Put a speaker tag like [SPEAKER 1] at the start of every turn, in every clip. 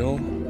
[SPEAKER 1] wil.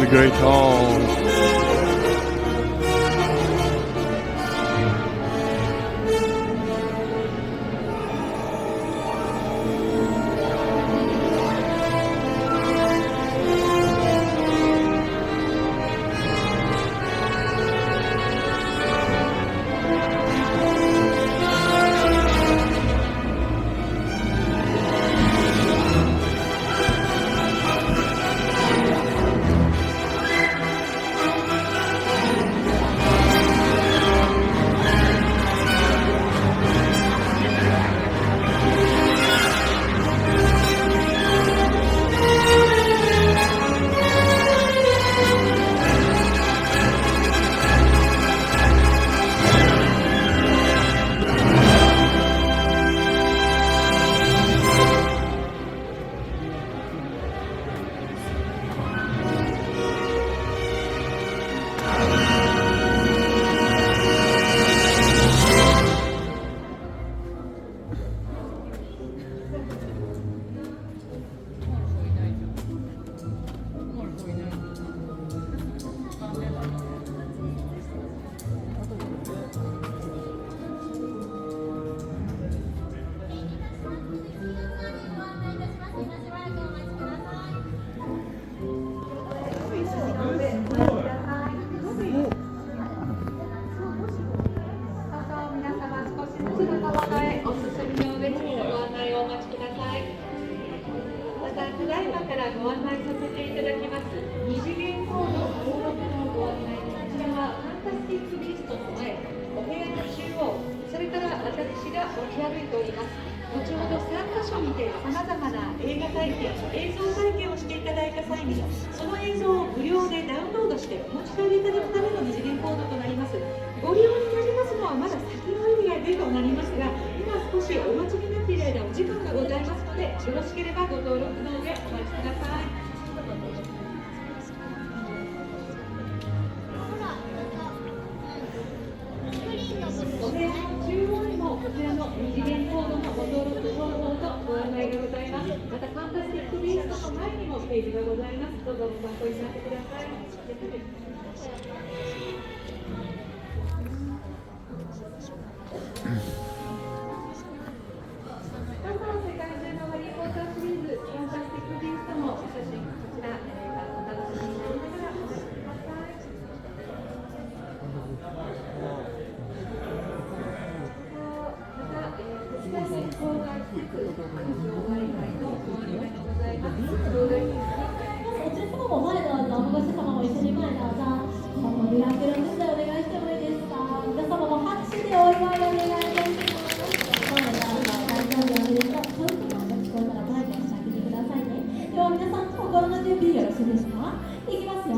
[SPEAKER 1] The Great Hall.
[SPEAKER 2] ページがございます。どうぞご参考になってください。どうぞ世界中のハリー・ポッターシリーズ、ファンタスティック・ビーストのお写真、こちら、お楽しみになりながらお待ちください。また、こちらで号外1つ、場外会のご案内でございます。号外に
[SPEAKER 3] お客様も前どうぞ、保護者様も一緒に前どうぞ。ミラクル手伝いお願いしてもいいですか。皆様も拍手でお祝いお願いいたします。前どうぞ、大丈夫おめでとう。そういうことが聞こえたら前でしてあげてくださいね。では皆さん、心の準備よろしいですか。いきますよ。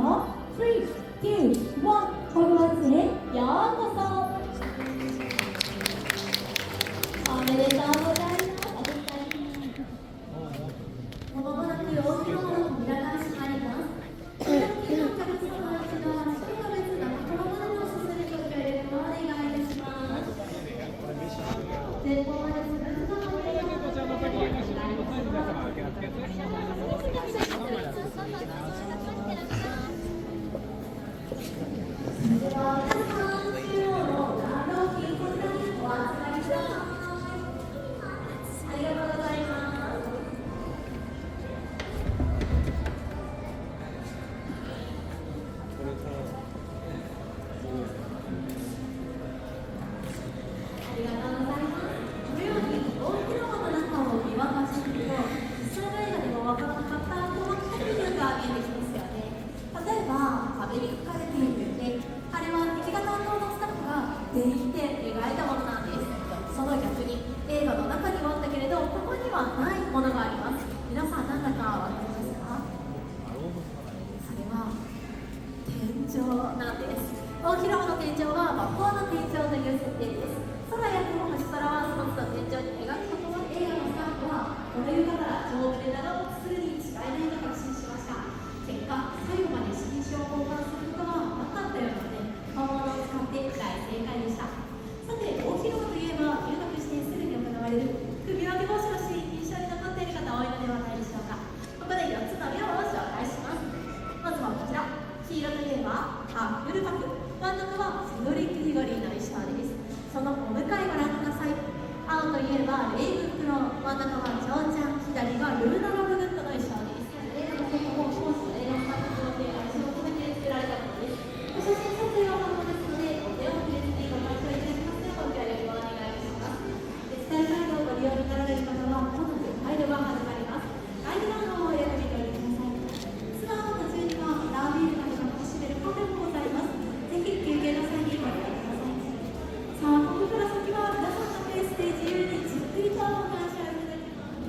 [SPEAKER 3] 3、2、1、ホグワーツへようこそ。おめでとうございます。もう間もなく大広間の扉が閉まります。お客様の一度は一人の列が心までお進めご協力をお願いいたします。前方までスムーズなお願いをお願いいたします。では皆さん、中央のガードを金庫にお集まりください。ありがとうございます。ありがとうございます。このように大広間の中を見渡してみると、実際の映画でもわからなかった細かい部分が見えてきますよね。例えば壁に書かれている絵、あれは劇画担当のスタッフが全員で描いたものなんです。その逆に映画の中にはあったけれど、ここにはないものがあります。皆さん何だかわかりますか。それは天井なんです。大広間の天井は魔法の天井という設定です。空や雲星空はその都度天井に描くことを映画のスタッフはこの床から丈夫で長くするに違いないと確信しました。結果、最後まで新種を交換することはなかったようなので、本物を使って大正解でした。さて、大広間といえば入学してすぐに行われる首分け帽子のシーン、印象に残っている方多いのではないでしょうか。ここで4つの量を紹介します。まずはこちら。黄色といえばハッフルパフ、真ん中はセドリック・ディゴリーの衣装です。そのお向かいご覧ください。青といえばレイブンクロー、真ん中はジョーちゃん、左がルーナ・ロブグッドの衣装です。映画の結果もコースの映画スタッフの手が足を止めて作られたものです。お写真撮影は可能ですので、お手を触れずにご鑑賞いただきますようご協力をお願いします。デジタルガイドをご利用になられる方は、まもなくガイドが始まります。ガイド欄の方を選びておいてください。ツアーの途中にはラービールなどが楽しめるカフェもございます。ぜひ休憩の際にご利用ください。さあ、ここから先は皆さんのペースで自由にじっくりとお話をいただきます。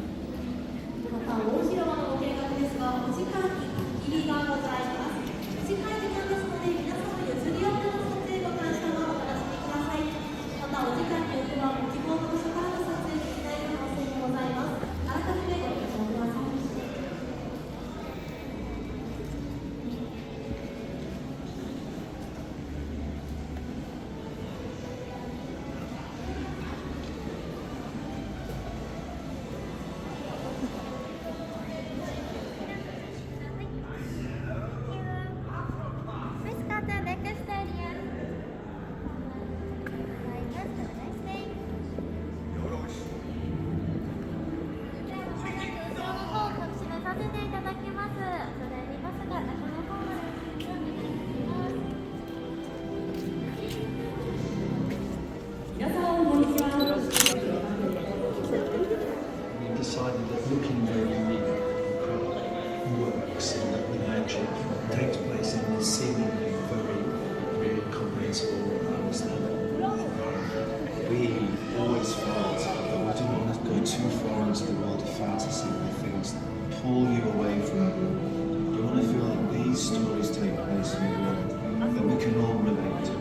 [SPEAKER 3] また、大広間のご見学ですが、お時間に限りがございます。短い時間ですので、皆様譲り合っての撮影ご鑑賞をお楽しみください。また、お時間によってはご希望の場所からの撮影できない可能性もございます。改めてご了承ください。
[SPEAKER 4] Decided that looking very unique works and that the magic takes place in this seemingly very comprehensible understanding. We always felt that we didn't want to go too far into the world of fantasy where things pull you away from it. We want to feel that these stories take place in a world that we can all relate to.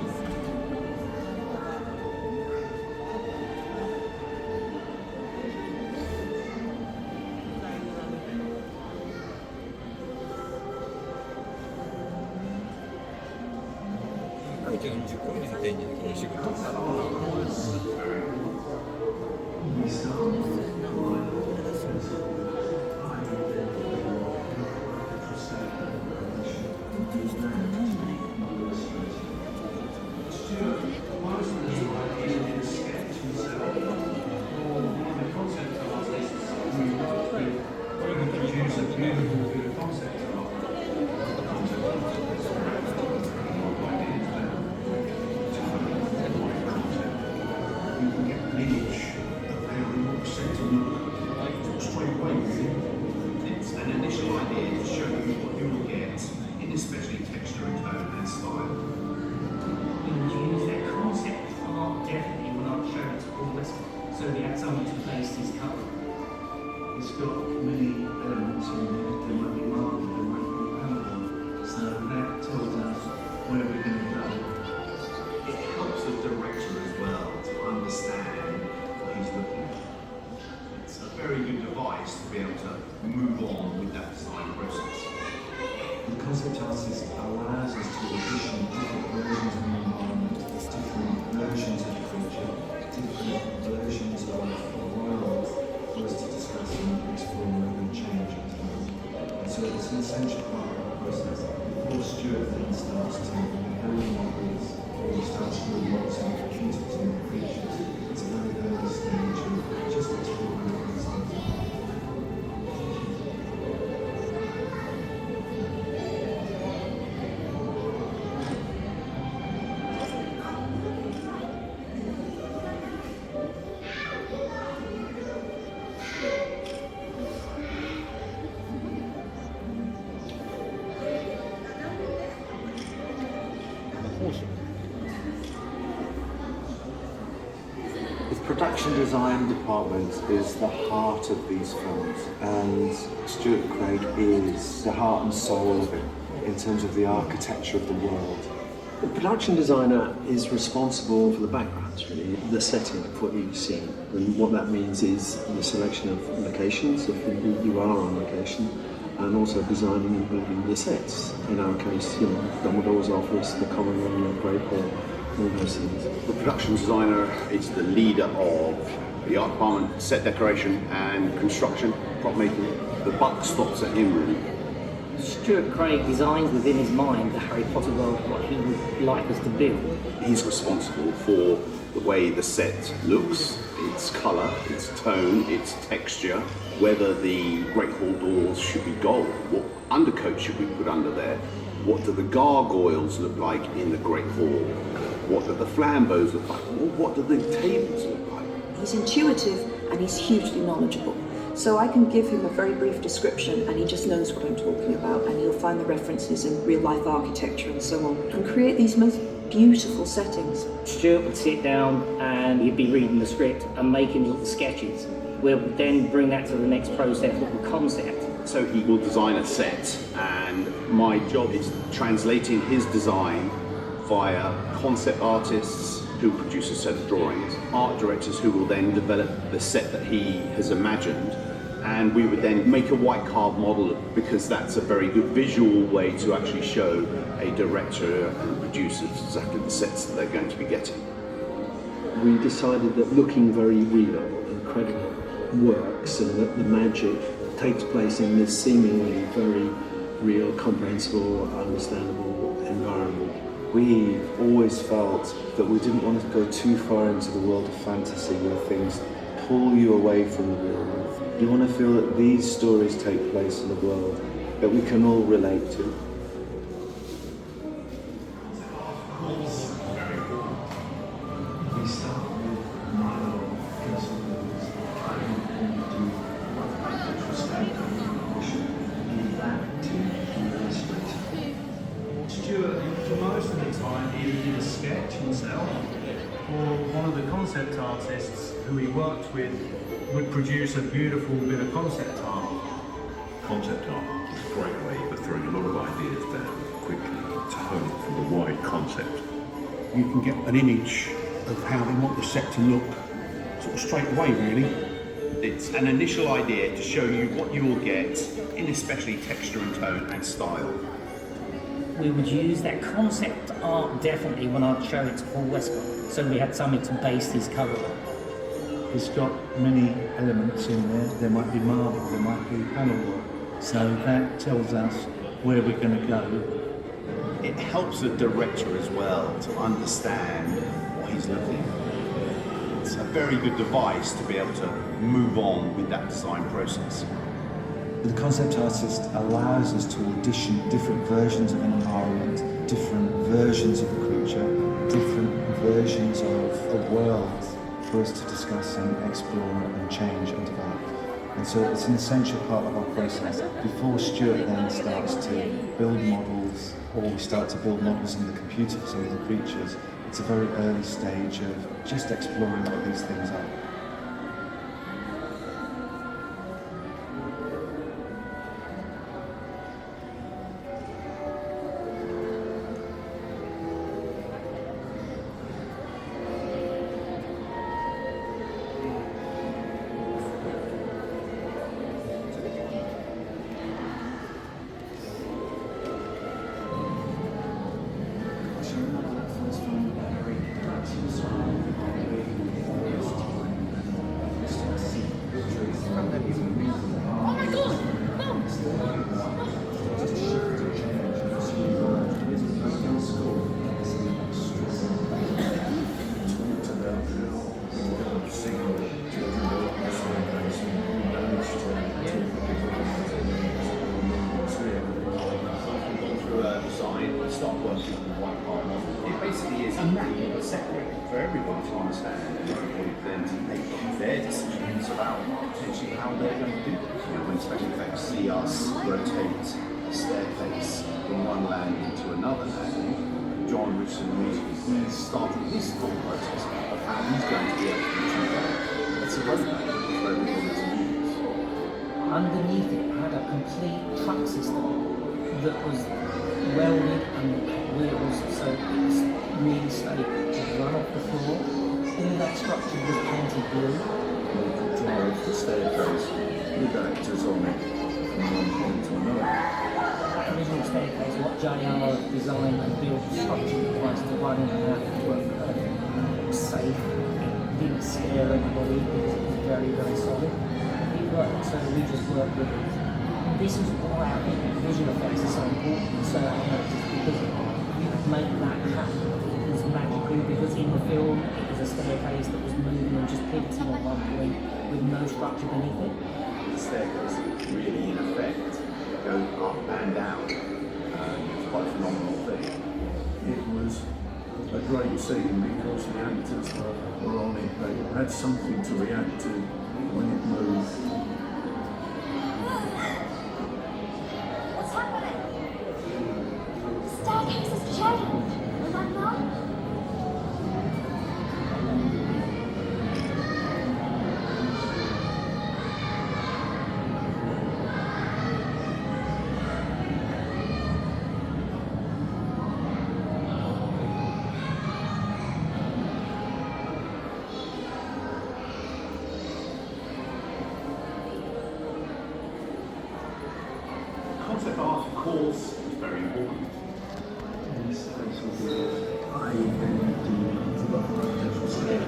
[SPEAKER 5] something to base his colour.
[SPEAKER 4] It's got many elements in it. There might be marble, there might be paddle. So that tells us where we're going to go. It helps the director as well to understand what he's looking at. It's a very good device to be able to move on with that design process. The concept artist allows us to audition different versions of the environment, different versions of the creature, different versions of the world for us to discuss and explore and change and develop. And so it's an essential part of our process. Before Stuart then starts to build models or starts to build models and computers and creatures, it's a very early stage of just exploring these things.
[SPEAKER 6] The production design department is the heart of these films, and Stuart Craig is the heart and soul of it in terms of the architecture of the world.
[SPEAKER 7] The production designer is responsible for the backgrounds, really, the setting of what you see. And what that means is the selection of locations, of who you are on location, and also designing and building the sets. In our case, Dumbledore's office, the common room, the Great Hall, all those things.
[SPEAKER 8] The production designer is the leader of the art department, set decoration and construction, prop making. The buck stops at him, really.
[SPEAKER 9] Stuart Craig designs within his mind the Harry Potter world, what he would like us to build.
[SPEAKER 8] He's responsible for the way the set looks, its colour, its tone, its texture, whether the Great Hall doors should be gold, what undercoat should we put under there, what do the gargoyles look like in the Great Hall, what do the flambeaux look like, what do the tables look like.
[SPEAKER 10] He's intuitive and he's hugely knowledgeable. So I can give him a very brief description and he just knows what I'm talking about, and he'll find the references in real life architecture and so on, and create these most beautiful settings.
[SPEAKER 9] Stuart would sit down and he'd be reading the script and making little sketches. We'll then bring that to the next process, the concept.
[SPEAKER 8] So he will design a set, and my job is translating his design via concept artists who produce a set of drawings, art directors who will then develop the set that he has imagined, and we would then make a white card model, because that's a very good visual way to actually show a director and producer exactly the sets that they're going to be getting.
[SPEAKER 7] We decided that looking very real and credible works, and that the magic takes place in this seemingly very real, comprehensible, understandable environment.
[SPEAKER 6] We always felt that we didn't want to go too far into the world of fantasy where things pull you away from the real world. You want to feel that these stories take place in a world that we can all relate to.
[SPEAKER 4] We start with Milo, principles,
[SPEAKER 5] Stuart, for most of the time, either did a sketch himself, or one of the concept artists who he worked with would produce a beautiful bit of concept art.
[SPEAKER 11] Concept art is a great way of throwing a lot of ideas down quickly to hone it from a wide concept.
[SPEAKER 12] You can get an image of how they want the set to look sort of straight away, really.
[SPEAKER 8] It's an initial idea to show you what you will get in especially texture and tone and style.
[SPEAKER 9] We would use that concept art definitely when I'd show it to Paul Westcott, so we had something to base his cover on.
[SPEAKER 5] It's got many elements in there. There might be marble, there might be panel work. So that tells us where we're going to go.
[SPEAKER 8] It helps the director as well to understand what he's looking at. It's a very good device to be able to move on with that design process.
[SPEAKER 6] The concept artist allows us to audition different versions of an environment, different versions of a creature, different versions of a world for us to discuss and explore and change and develop. And so it's an essential part of our process. Before Stuart then starts to build models, or we start to build models in the computer for some of the creatures, it's a very early stage of just exploring what these things are.
[SPEAKER 13] start working on the white part model, it basically is a map of a sector for everyone to understand and everybody then to make their decisions about potentially how they're going to do it. You know, when special effects see us rotate a staircase from one landing to another landing, John Richardson immediately he's starting his thought process of how he's going to be able to achieve that. It's a roadmap for everybody to use.
[SPEAKER 9] Underneath it had a complete truck system that was welded and wheels, so it was really stable to run off the floor. All that structure was painted blue.
[SPEAKER 11] You could drive the staircase with actors on it from one point to another.
[SPEAKER 9] That original staircase, what JR designed and built structurally was to run in and out of work perfect. It was safe, it didn't scare anybody because it was very, very solid. It worked, so we just worked with it. This is why I think visual effects are so important in certain areas, because you could make that happen. It was magical because in the film it was a staircase that was moving and just pivoting at one point with no structure beneath it.
[SPEAKER 13] The staircase really, in effect, goes up and down. It's quite a phenomenal thing.
[SPEAKER 11] It was a great scene because the actors were on it. They had something to react to when it moved.
[SPEAKER 3] What's happening? The staircase has changed. Remember?
[SPEAKER 13] Concept art, of course, is very important.
[SPEAKER 11] This I then do architectural scale.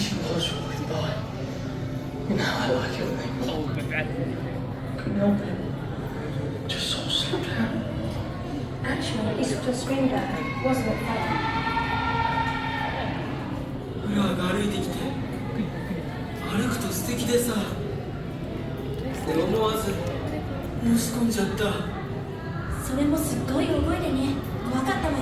[SPEAKER 14] she was really bad. You know, I like your name. Couldn't help it. Just sort of slipped out.
[SPEAKER 2] Actually, he sort of screamed at her, wasn't it funny?
[SPEAKER 14] フラが歩いてきて、歩くと素敵でさ。で思わず申し込んじゃった。
[SPEAKER 3] それもすっごい覚えでね、怖かったわよ。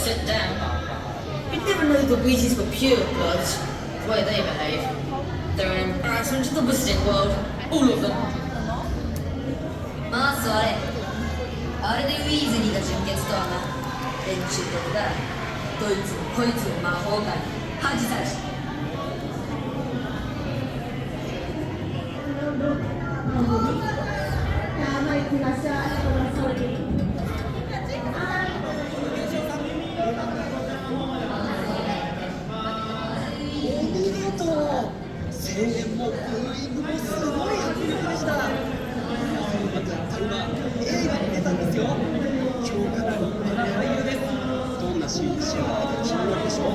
[SPEAKER 15] Sit down. You never know the Weezys were pure bloods. The way they behave. They're an embarrassment to the wizarding world. All of them.
[SPEAKER 3] まあそれあれでウィーズリーが純潔とはな連中的だどいつもこいつも魔法界に恥さらし
[SPEAKER 14] 声援もブーイングもすごい迫力でした。また今映画に出たんですよ。今日からの俳優です。どんなシーンに仕上がるか気になるでしょう。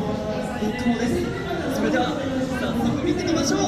[SPEAKER 14] 僕もです。それでは早速見てみましょう。